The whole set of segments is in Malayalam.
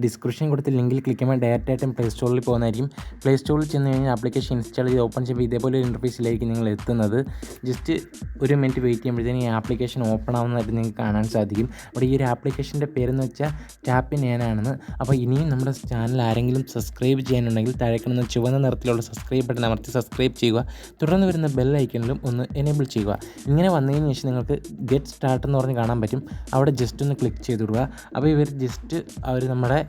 ഡിസ്ക്രിപ്ഷൻ കൊടുത്ത ലിങ്കിൽ ക്ലിക്ക് ചെയ്യുമ്പോൾ ഡയറക്റ്റായിട്ടും പ്ലേ സ്റ്റോറിൽ പോകുന്നതായിരിക്കും. പ്ലേ സ്റ്റോറിൽ ചെന്ന് കഴിഞ്ഞാൽ ആപ്ലിക്കേഷൻ ഇൻസ്റ്റാൾ ചെയ്ത് ഓപ്പൺ ചെയ്യുമ്പോൾ ഇതേപോലെ ഒരു ഇൻ്റർഫേസിലായിരിക്കും നിങ്ങൾ എത്തുന്നത്. ജസ്റ്റ് ഒരു മിനിറ്റ് വെയിറ്റ് ചെയ്യുമ്പോഴത്തേനും ഈ ആപ്ലിക്കേഷൻ ഓപ്പൺ ആവുന്നതായിട്ട് നിങ്ങൾക്ക് കാണാൻ സാധിക്കും. അവിടെ ഈ ഒരു ആപ്ലിക്കേഷൻ്റെ പേരെന്ന് വെച്ചാൽ ടാപ്പ് ഇൻ ചെയ്യാനാണെന്ന്. അപ്പോൾ ഇനിയും നമ്മുടെ ചാനൽ ആരെങ്കിലും സബ്സ്ക്രൈബ് ചെയ്യാനുണ്ടെങ്കിൽ താഴെ കാണുന്ന ചുവന്ന നിറത്തിലുള്ള സബ്സ്ക്രൈബ് ബട്ടൺ അമർത്തി സബ്സ്ക്രൈബ് ചെയ്യുക. തുടർന്ന് വരുന്ന ബെൽ ഐക്കണിലും ഒന്ന് എനേബിൾ ചെയ്യുക. ഇങ്ങനെ വന്നതിന് ശേഷം നിങ്ങൾക്ക് ഗെറ്റ് സ്റ്റാർട്ട് എന്ന് പറഞ്ഞ് കാണാൻ പറ്റും. അവിടെ ജസ്റ്റ് ഒന്ന് ക്ലിക്ക് ചെയ്ത് കൊടുക്കുക. അപ്പോൾ ഇവർ ജസ്റ്റ് അവർ നമ്മുടെ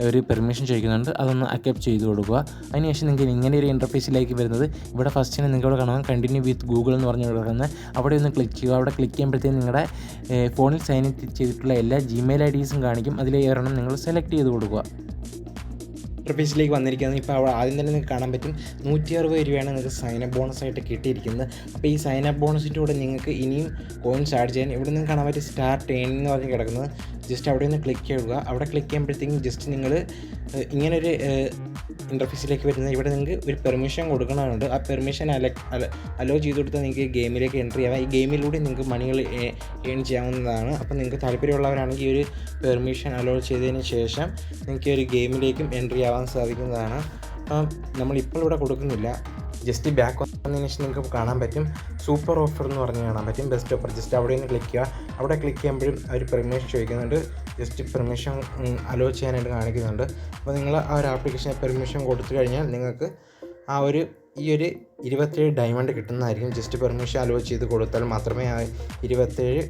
ഒരു പെർമിഷൻ ചോദിക്കുന്നുണ്ട്, അതൊന്ന് അക്സെപ്റ്റ് ചെയ്ത് കൊടുക്കുക. അതിനുശേഷം നിങ്ങൾക്ക് ഇങ്ങനെ ഒരു ഇൻ്റർഫേസിലേക്ക് വരുന്നത്. ഇവിടെ ഫസ്റ്റിന് നിങ്ങൾക്ക് കാണാം കണ്ടിന്യൂ വിത്ത് ഗൂഗിൾ എന്ന് പറഞ്ഞ് കിടക്കുന്നത്. അവിടെ ഒന്ന് ക്ലിക്ക് ചെയ്യുക. അവിടെ ക്ലിക്ക് ചെയ്യുമ്പോഴത്തേക്കും നിങ്ങളുടെ ഫോണിൽ സൈൻ ഇൻ ചെയ്തിട്ടുള്ള എല്ലാ ജിമെയിൽ ഐഡീസും കാണിക്കും. അതിൽ ഒരെണ്ണം നിങ്ങൾ സെലക്ട് ചെയ്ത് കൊടുക്കുക. ഇൻ്റർഫേസിലേക്ക് വന്നിരിക്കുന്നത്. ഇപ്പോൾ അവിടെ ആദ്യം തന്നെ നിങ്ങൾക്ക് കാണാൻ പറ്റും 160 രൂപയാണ് നിങ്ങൾക്ക് സൈനപ്പ് ബോണസായിട്ട് കിട്ടിയിരിക്കുന്നത്. അപ്പോൾ ഈ സൈനപ്പ് ബോണസിൻ്റെ കൂടെ നിങ്ങൾക്ക് ഇനിയും കോയിൻസ് ആഡ് ചെയ്യാൻ ഇവിടെ നിങ്ങൾക്ക് കാണാൻ പറ്റും സ്റ്റാർട്ട് ഏണിംഗ് എന്ന് പറഞ്ഞ് കിടക്കുന്നത്. ജസ്റ്റ് അവിടെ നിന്ന് ക്ലിക്ക് ചെയ്യുക. അവിടെ ക്ലിക്ക് ചെയ്യുമ്പോഴത്തേക്കും ജസ്റ്റ് നിങ്ങൾ ഇങ്ങനൊരു ഇൻ്റർഫേസിലേക്ക് വരുന്നത്. ഇവിടെ നിങ്ങൾക്ക് ഒരു പെർമിഷൻ കൊടുക്കണമുണ്ട്. ആ പെർമിഷൻ അലോ ചെയ്ത് കൊടുത്താൽ നിങ്ങൾക്ക് ഗെയിമിലേക്ക് എൻട്രി ആവാം. ഈ ഗെയിമിലൂടെ നിങ്ങൾക്ക് മണികൾ ഏൺ ചെയ്യാവുന്നതാണ്. അപ്പോൾ നിങ്ങൾക്ക് താല്പര്യമുള്ളവരാണെങ്കിൽ ഈ ഒരു പെർമിഷൻ അലോ ചെയ്തതിന് ശേഷം നിങ്ങൾക്ക് ഒരു ഗെയിമിലേക്കും എൻട്രി ആവാൻ സാധിക്കുന്നതാണ്. അപ്പം നമ്മളിപ്പോൾ ഇവിടെ കൊടുക്കുന്നില്ല. ജസ്റ്റ് ബാക്ക് വന്നതിന് ശേഷം നിങ്ങൾക്ക് കാണാൻ പറ്റും സൂപ്പർ ഓഫർ എന്ന് പറഞ്ഞ് കാണാൻ പറ്റും. Best offer. ജസ്റ്റ് അവിടെ നിന്ന് ക്ലിക്ക് ചെയ്യുക. അവിടെ ക്ലിക്ക് ചെയ്യുമ്പോഴും അവർ പെർമിഷൻ ചോദിക്കുന്നുണ്ട്. ജസ്റ്റ് പെർമിഷൻ അലോ ചെയ്യാനായിട്ട് കാണിക്കുന്നുണ്ട്. അപ്പോൾ നിങ്ങൾ ആ ഒരു ആപ്ലിക്കേഷന് പെർമിഷൻ കൊടുത്തു കഴിഞ്ഞാൽ നിങ്ങൾക്ക് ഈ ഒരു 27 ഡയമണ്ട് കിട്ടുന്നതായിരിക്കും. ജസ്റ്റ് പെർമിഷൻ അലോ ചെയ്ത് കൊടുത്താൽ മാത്രമേ ആ 27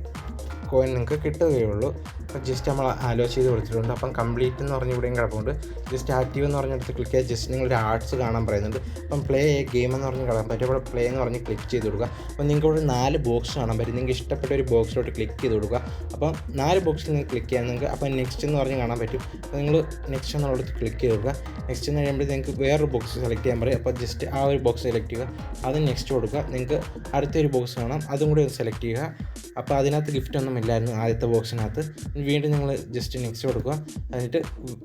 കോയിൻ നിങ്ങൾക്ക് കിട്ടുകയുള്ളൂ. അപ്പോൾ ജസ്റ്റ് നമ്മൾ അലോ ചെയ്ത് കൊടുത്തിട്ടുണ്ട്. അപ്പം കംപ്ലീറ്റ് എന്ന് പറഞ്ഞ് ഇവിടെയും കിടപ്പുണ്ട്. ജസ്റ്റ് ആക്റ്റീവ് എന്ന് പറഞ്ഞെടുത്ത് ക്ലിക്ക് ചെയ്താൽ ജസ്റ്റ് നിങ്ങളൊരു ആർട്സ് കാണാൻ പറയുന്നുണ്ട്. അപ്പം പ്ലേ ഗെയിം എന്ന് പറഞ്ഞ് കാണാൻ പറ്റും. അവിടെ പ്ലേ എന്ന് പറഞ്ഞ് ക്ലിക്ക് ചെയ്ത് കൊടുക്കുക. അപ്പോൾ നിങ്ങൾക്ക് ഇവിടെ 4 ബോക്സ് കാണാൻ പറ്റും. നിങ്ങൾക്ക് ഇഷ്ടപ്പെട്ട ഒരു ബോക്സിലോട്ട് ക്ലിക്ക് ചെയ്ത് കൊടുക്കുക. അപ്പം 4 ബോക്സിൽ നിങ്ങൾ ക്ലിക്ക് ചെയ്യാൻ നിങ്ങൾക്ക് അപ്പോൾ നെക്സ്റ്റ് എന്ന് പറഞ്ഞ് കാണാൻ പറ്റും. അപ്പോൾ നിങ്ങൾ നെക്സ്റ്റ് എന്നുള്ളത് ക്ലിക്ക് ചെയ്ത് കൊടുക്കുക. നെക്സ്റ്റ് എന്ന് കഴിയുമ്പോൾ നിങ്ങൾക്ക് വേറൊരു ബോക്സ് സെലക്ട് ചെയ്യാൻ പറയും. അപ്പോൾ ജസ്റ്റ് ആ ഒരു ബോക്സ് സെലക്ട് ചെയ്യുക. അത് നെക്സ്റ്റ് കൊടുക്കുക. നിങ്ങൾക്ക് അടുത്തൊരു ബോക്സ് കാണാം, അതും കൂടി ഒന്ന് സെലക്ട് ചെയ്യുക. അപ്പോൾ അതിനകത്ത് ഗിഫ്റ്റ് ഒന്നും ഇല്ലായിരുന്നു ആദ്യത്തെ ബോക്സിനകത്ത്. വീണ്ടും നിങ്ങൾ ജസ്റ്റ് നെക്സ്റ്റ് കൊടുക്കുക. എന്നിട്ട്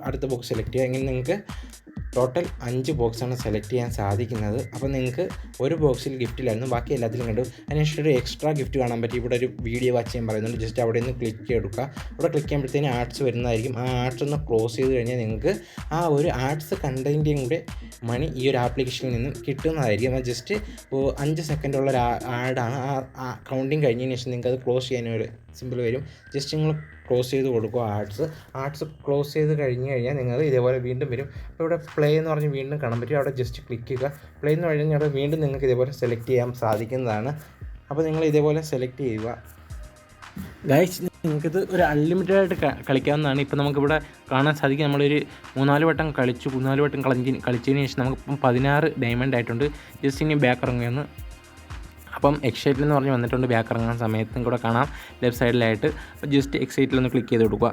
അടുത്ത ബോക്സ് സെലക്ട് ചെയ്യുക. ഇങ്ങനെ നിങ്ങൾക്ക് ടോട്ടൽ 5 ബോക്സാണ് സെലക്ട് ചെയ്യാൻ സാധിക്കുന്നത്. അപ്പോൾ നിങ്ങൾക്ക് ഒരു ബോക്സിൽ ഗിഫ്റ്റിലായിരുന്നു, ബാക്കി എല്ലാത്തിലും കണ്ടു. അതിനുശേഷം ഒരു എക്സ്ട്രാ ഗിഫ്റ്റ് കാണാൻ പറ്റും. ഇവിടെ ഒരു വീഡിയോ വാച്ച് ചെയ്യാൻ പറയുന്നുണ്ട്. ജസ്റ്റ് അവിടെ നിന്ന് ക്ലിക്ക് ചെയ്തെടുക്കുക. അവിടെ ക്ലിക്ക് ചെയ്യുമ്പോഴത്തേന് ആർട്സ് വരുന്നതായിരിക്കും. ആ ആർട്സ് ഒന്ന് ക്ലോസ് ചെയ്ത് കഴിഞ്ഞാൽ നിങ്ങൾക്ക് ആ ഒരു ആർട്സ് കണ്ടൻറ്റിൻ്റെയും കൂടെ മണി ഈ ഒരു ആപ്ലിക്കേഷനിൽ നിന്നും കിട്ടുന്നതായിരിക്കും. അത് ജസ്റ്റ് 5 സെക്കൻഡുള്ള ഒരു ആഡാണ്. ആ കൗണ്ടിങ് കഴിഞ്ഞതിന് ശേഷം നിങ്ങൾക്ക് അത് ക്ലോസ് ചെയ്യാനൊരു സിമ്പിൾ വരും. ജസ്റ്റ് നിങ്ങൾ ക്ലോസ് ചെയ്ത് കൊടുക്കുക. ആർട്സ് ക്ലോസ് ചെയ്ത് കഴിഞ്ഞ് കഴിഞ്ഞാൽ നിങ്ങൾ ഇതേപോലെ വീണ്ടും വരും. അപ്പോൾ ഇവിടെ പ്ലേ എന്ന് പറഞ്ഞ് വീണ്ടും കാണാൻ പറ്റും. അവിടെ ജസ്റ്റ് ക്ലിക്ക് ചെയ്യുക. പ്ലേ എന്ന് കഴിഞ്ഞാൽ അവിടെ വീണ്ടും നിങ്ങൾക്ക് ഇതേപോലെ സെലക്ട് ചെയ്യാൻ സാധിക്കുന്നതാണ്. അപ്പോൾ നിങ്ങൾ ഇതേപോലെ സെലക്ട് ചെയ്യുക. ഗൈസ്, നിങ്ങൾക്കിത് ഒരു അൺലിമിറ്റഡ് ആയിട്ട് കളിക്കാവുന്നതാണ്. ഇപ്പോൾ നമുക്കിവിടെ കാണാൻ സാധിക്കും നമ്മളൊരു 3-4 വട്ടം കളിച്ചതിന് ശേഷം നമുക്കിപ്പം 16 ഡയമണ്ട് ആയിട്ടുണ്ട്. ജസ്റ്റ് ഇനി ബാക്ക് ഇറങ്ങുകയെന്ന്. അപ്പം എക്സൈറ്റിൽ എന്ന് പറഞ്ഞ് വന്നിട്ടുണ്ട്. ബാക്ക് ഇറങ്ങുന്ന സമയത്തും കൂടെ കാണാം ലെഫ്റ്റ് സൈഡിലായിട്ട്. അപ്പോൾ ജസ്റ്റ് എക്സൈറ്റിലൊന്ന് ക്ലിക്ക് ചെയ്ത് കൊടുക്കുക.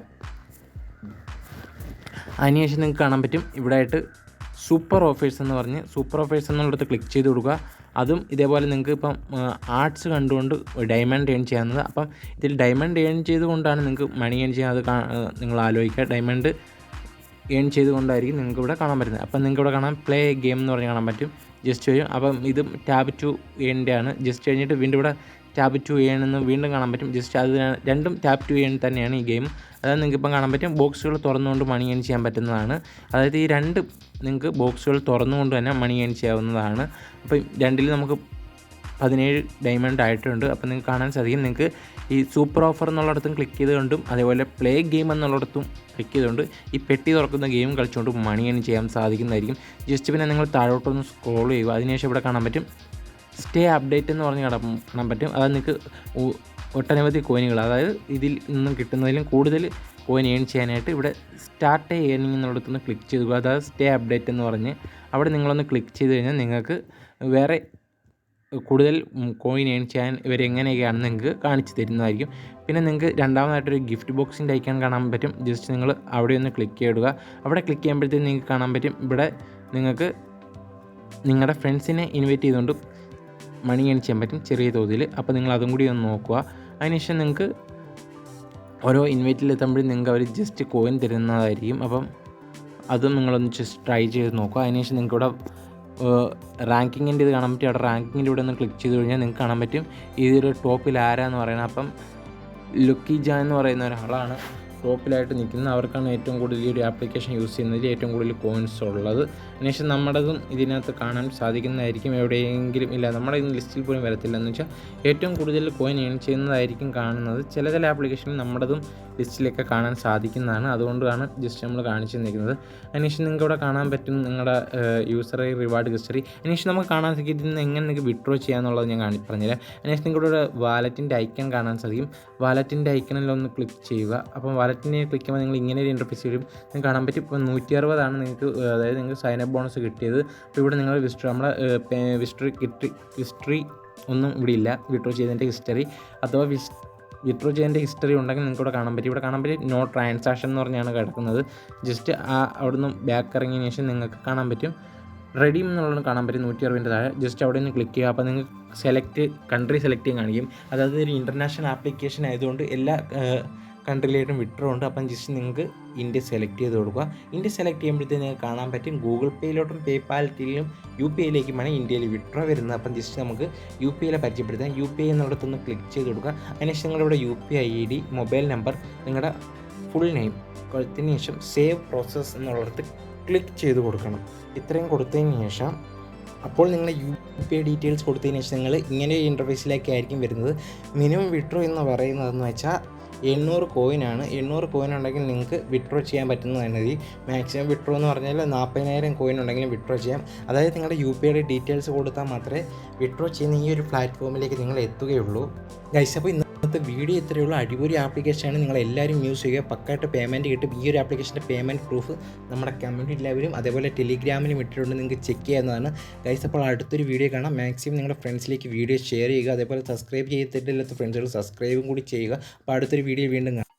അതിനുശേഷം നിങ്ങൾക്ക് കാണാൻ പറ്റും ഇവിടെ ആയിട്ട് സൂപ്പർ ഓഫേഴ്സ് എന്നുള്ളിടത്ത് ക്ലിക്ക് ചെയ്ത് കൊടുക്കുക. അതും ഇതേപോലെ നിങ്ങൾക്ക് ഇപ്പം ആർട്സ് കണ്ടുകൊണ്ട് ഡയമണ്ട് ഏൺ ചെയ്യാവുന്നത്. അപ്പം ഇതിൽ ഡയമണ്ട് ഏൺ ചെയ്തുകൊണ്ടാണ് നിങ്ങൾക്ക് മണി ഏൺ ചെയ്യാൻ. അത് നിങ്ങൾ ആലോചിക്കുക. ഡയമണ്ട് ഏൺ ചെയ്തുകൊണ്ടായിരിക്കും നിങ്ങൾക്ക് ഇവിടെ കാണാൻ പറ്റുന്നത്. അപ്പം നിങ്ങൾക്ക് ഇവിടെ കാണാൻ പ്ലേ ഗെയിം എന്ന് പറഞ്ഞ് കാണാൻ പറ്റും. ജസ്റ്റ് വരും. അപ്പം ഇതും ടാബ് ടു ഏണിൻ്റെ ആണ്. ജസ്റ്റ് കഴിഞ്ഞിട്ട് വീണ്ടും ഇവിടെ ടാബ് ടു ഏണെന്ന് വീണ്ടും കാണാൻ പറ്റും. ജസ്റ്റ് അത് രണ്ടും ടാബ് ടു ഏൺ തന്നെയാണ് ഈ ഗെയിം. അതായത് നിങ്ങൾക്ക് ഇപ്പം കാണാൻ പറ്റും ബോക്സുകൾ തുറന്നുകൊണ്ട് മണി ഏൺ ചെയ്യാൻ പറ്റുന്നതാണ്. അതായത് ഈ 2 നിങ്ങൾക്ക് ബോക്സുകൾ തുറന്നുകൊണ്ട് തന്നെ മണി ഏൺ ചെയ്യാവുന്നതാണ്. അപ്പം 2ൽ നമുക്ക് 17 ഡയമണ്ട് ആയിട്ടുണ്ട്. അപ്പോൾ നിങ്ങൾക്ക് കാണാൻ സാധിക്കും. നിങ്ങൾക്ക് ഈ സൂപ്പർ ഓഫർ എന്നുള്ളിടത്തും ക്ലിക്ക് ചെയ്തുകൊണ്ടും അതേപോലെ പ്ലേ ഗെയിം എന്നുള്ളിടത്തും ക്ലിക്ക് ചെയ്തുകൊണ്ട് ഈ പെട്ടി തുറക്കുന്ന ഗെയിം കളിച്ചുകൊണ്ട് മണി ഏൺ ചെയ്യാൻ സാധിക്കുന്നതായിരിക്കും. ജസ്റ്റ് പിന്നെ നിങ്ങൾ താഴോട്ടൊന്ന് സ്ക്രോൾ ചെയ്യുക. അതിനുശേഷം ഇവിടെ കാണാൻ പറ്റും സ്റ്റേ അപ്ഡേറ്റ് എന്ന് പറഞ്ഞ് കാണാൻ പറ്റും. അത് നിങ്ങൾക്ക് ഒട്ടനവധി കോയിനുകൾ, അതായത് ഇതിൽ നിന്നും കിട്ടുന്നതിലും കൂടുതൽ കോയിൻ ഏൺ ചെയ്യാനായിട്ട് ഇവിടെ സ്റ്റാർട്ട് ഏണിംഗ് എന്നുള്ളിടത്തൊന്ന് ക്ലിക്ക് ചെയ്തു. അതായത് സ്റ്റേ അപ്ഡേറ്റ് എന്ന് പറഞ്ഞ് അവിടെ നിങ്ങളൊന്ന് ക്ലിക്ക് ചെയ്ത് കഴിഞ്ഞാൽ നിങ്ങൾക്ക് വേറെ കൂടുതൽ കോയിൻ ഏൺ ചെയ്യാൻ ഇവരെങ്ങനെയൊക്കെയാണെന്ന് നിങ്ങൾക്ക് കാണിച്ച് തരുന്നതായിരിക്കും. പിന്നെ നിങ്ങൾക്ക് രണ്ടാമതായിട്ടൊരു ഗിഫ്റ്റ് ബോക്സിൻ്റെ ഐക്കൺ കാണാൻ പറ്റും. ജസ്റ്റ് നിങ്ങൾ അവിടെ ഒന്ന് ക്ലിക്ക് ചെയ്യുക. അവിടെ ക്ലിക്ക് ചെയ്യുമ്പോഴത്തേക്കും നിങ്ങൾക്ക് കാണാൻ പറ്റും ഇവിടെ നിങ്ങൾക്ക് നിങ്ങളുടെ ഫ്രണ്ട്സിനെ ഇൻവൈറ്റ് ചെയ്തുകൊണ്ട് മണി ഏൺ ചെയ്യാൻ പറ്റും ചെറിയ തോതിൽ. അപ്പോൾ നിങ്ങൾ അതും കൂടി ഒന്ന് നോക്കുക. അതിനുശേഷം നിങ്ങൾക്ക് ഓരോ ഇൻവൈറ്റിലെത്തുമ്പോഴും നിങ്ങൾക്ക് അവർ ജസ്റ്റ് കോയിൻ തരുന്നതായിരിക്കും. അപ്പം അതും നിങ്ങളൊന്ന് ജസ്റ്റ് ട്രൈ ചെയ്ത് നോക്കുക. അതിനുശേഷം നിങ്ങൾക്ക് ഇവിടെ റാങ്കിങ്ങിൻ്റെ ഇത് കാണാൻ പറ്റും. അവിടെ റാങ്കിങ്ങിൻ്റെ ഇവിടെ ഒന്ന് ക്ലിക്ക് ചെയ്ത് കഴിഞ്ഞാൽ നിങ്ങൾക്ക് കാണാൻ പറ്റും ഇതൊരു ടോപ്പിൽ ആരാന്ന് പറയുന്നത്. അപ്പം ലുക്കി ജാൻ എന്ന് പറയുന്ന ഒരാളാണ് ടോപ്പിലായിട്ട് നിൽക്കുന്ന അവർക്കാണ് ഏറ്റവും കൂടുതൽ ഈ ഒരു ആപ്ലിക്കേഷൻ യൂസ് ചെയ്യുന്നതിൽ ഏറ്റവും കൂടുതൽ കോയിൻസ് ഉള്ളത്. അതിനുശേഷം നമ്മുടേതും ഇതിനകത്ത് കാണാൻ സാധിക്കുന്നതായിരിക്കും. എവിടെയെങ്കിലും ഇല്ല, നമ്മുടെ ഇന്ന് ലിസ്റ്റിൽ പോലും വരത്തില്ല. എന്ന് വെച്ചാൽ ഏറ്റവും കൂടുതൽ കോയിൻ ഏൺ ചെയ്യുന്നതായിരിക്കും കാണുന്നത്. ചില നമ്മുടേതും ലിസ്റ്റിലൊക്കെ കാണാൻ സാധിക്കുന്നതാണ്. അതുകൊണ്ടാണ് ജസ്റ്റ് നമ്മൾ കാണിച്ചു തന്നിരിക്കുന്നത്. അതിനുശേഷം നിങ്ങൾക്ക് ഇവിടെ കാണാൻ പറ്റും നിങ്ങളുടെ യൂസർ റിവാർഡ് ഹിസ്റ്ററി. അതിനുശേഷം നമുക്ക് കാണാൻ സാധിക്കുന്നത് എങ്ങനെ നിങ്ങൾക്ക് വിഡ്രോ ചെയ്യാന്നുള്ളത് ഞാൻ പറഞ്ഞുതരാം. അതിനുശേഷം നിങ്ങളുടെ വാലറ്റിൻ്റെ ഐക്കൺ കാണാൻ സാധിക്കും. വാലറ്റിൻ്റെ ഐക്കണിലൊന്ന് ക്ലിക്ക് ചെയ്യുക. അപ്പം വാലറ്റിനെ ക്ലിക്ക് ചെയ്യുമ്പോൾ നിങ്ങൾ ഇങ്ങനെ ഒരു ഇൻ്റർഫേസ് വരും. നിങ്ങൾക്ക് കാണാൻ പറ്റും ഇപ്പോൾ 160 നിങ്ങൾക്ക്, അതായത് നിങ്ങൾക്ക് സൈൻ അപ്പ് ബോണസ് കിട്ടിയത്. അപ്പോൾ ഇവിടെ നിങ്ങൾ ഹിസ്റ്ററി ഒന്നും ഇവിടെ ഇല്ല. വിഡ്രോ ചെയ്തതിൻ്റെ ഹിസ്റ്ററി അഥവാ വിഡ്രോ ചെയ്തതിൻ്റെ ഹിസ്റ്ററി ഉണ്ടെങ്കിൽ നിങ്ങൾക്ക് ഇവിടെ കാണാൻ പറ്റും. ഇവിടെ കാണാൻ പറ്റും നോ ട്രാൻസാക്ഷൻ എന്ന് പറഞ്ഞാണ് കിടക്കുന്നത്. ജസ്റ്റ് അവിടുന്ന് ബാക്ക് ഇറങ്ങിയതിന് ശേഷം നിങ്ങൾക്ക് കാണാൻ പറ്റും റെഡീം എന്നുള്ളത് കാണാൻ പറ്റും 160 താഴെ. ജസ്റ്റ് അവിടെ നിന്ന് ക്ലിക്ക് ചെയ്യുക. അപ്പോൾ നിങ്ങൾക്ക് കൺട്രി സെലക്ട് ചെയ്യാൻ കാണിക്കും. അതായത് ഒരു ഇൻ്റർനാഷണൽ ആപ്ലിക്കേഷൻ ആയതുകൊണ്ട് എല്ലാ കൺട്രിയിലായിട്ടും വിഡ്രോ ഉണ്ട്. അപ്പം ജസ്റ്റ് നിങ്ങൾക്ക് ഇന്ത്യ സെലക്ട് ചെയ്ത് കൊടുക്കുക. ഇന്ത്യ സെലക്ട് ചെയ്യുമ്പോഴത്തേക്ക് നിങ്ങൾക്ക് കാണാൻ പറ്റും ഗൂഗിൾ പേയിലോട്ടും പേപ്പാലിറ്റിയിലും UPI ലേക്കുമാണ് ഇന്ത്യയിൽ വിഡ്രോ വരുന്നത്. അപ്പം ജസ്റ്റ് നമുക്ക് UPI പരിചയപ്പെടുത്താം. UPI എന്നുള്ളടത്തൊന്ന് ക്ലിക്ക് ചെയ്ത് കൊടുക്കുക. അതിനുശേഷം നിങ്ങളുടെ UPI ID, മൊബൈൽ നമ്പർ, നിങ്ങളുടെ ഫുൾ നെയിം കൊടുത്തതിന് ശേഷം സേവ് പ്രോസസ്സ് എന്നുള്ളിടത്ത് ക്ലിക്ക് ചെയ്ത് കൊടുക്കണം. ഇത്രയും കൊടുത്തതിന് ശേഷം അപ്പോൾ നിങ്ങൾ UPI ഡീറ്റെയിൽസ് കൊടുത്തതിന് ശേഷം നിങ്ങൾ ഇങ്ങനെ ഇൻ്റർഫേസിലേക്കായിരിക്കും വരുന്നത്. മിനിമം വിഡ്രോ എന്ന് പറയുന്നതെന്ന് വെച്ചാൽ 800 കോയിനാണ്. 800 കോയിൻ ഉണ്ടെങ്കിൽ നിങ്ങൾക്ക് വിഡ്രോ ചെയ്യാൻ പറ്റുന്നതാണ്. മാക്സിമം വിഡ്രോ എന്ന് പറഞ്ഞാൽ 40,000 കോയിൻ ഉണ്ടെങ്കിലും വിഡ്രോ ചെയ്യാം. അതായത് നിങ്ങളുടെ UPI ഡീറ്റെയിൽസ് കൊടുത്താൽ മാത്രമേ വിഡ്രോ ചെയ്യുന്ന ഈ ഒരു പ്ലാറ്റ്ഫോമിലേക്ക് നിങ്ങൾ എത്തുകയുള്ളൂ. ഗൈസ്, അപ്പോൾ ഇന്നത്തെ വീഡിയോ ഇത്രയേ ഉള്ളൂ. അടിപൊളി ആപ്ലിക്കേഷനാണ്, നിങ്ങൾ എല്ലാവരും യൂസ് ചെയ്യുക. പക്കായിട്ട് പേയ്മെൻറ്റ് കിട്ടും. ഈ ഒരു ആപ്ലിക്കേഷൻ്റെ പേയ്മെൻറ്റ് പ്രൂഫ് നമ്മുടെ കമ്മ്യൂണിറ്റി ലെവലും അതേപോലെ ടെലിഗ്രാമിലും ഇട്ടിട്ടുണ്ട്, നിങ്ങൾക്ക് ചെക്ക് ചെയ്യാവുന്നതാണ്. ഗൈസ്, അപ്പോൾ അടുത്തൊരു വീഡിയോ കാണാം. മാക്സിമം നിങ്ങളുടെ ഫ്രണ്ട്സിലേക്ക് വീഡിയോ ഷെയർ ചെയ്യുക. അതേപോലെ സബ്സ്ക്രൈബ് ചെയ്തിട്ടില്ലാത്ത ഫ്രണ്ട്സുകൾ സബ്സ്ക്രൈബും കൂടി ചെയ്യുക. അപ്പോൾ അടുത്തൊരു വീഡിയോ വീണ്ടും കാണാം.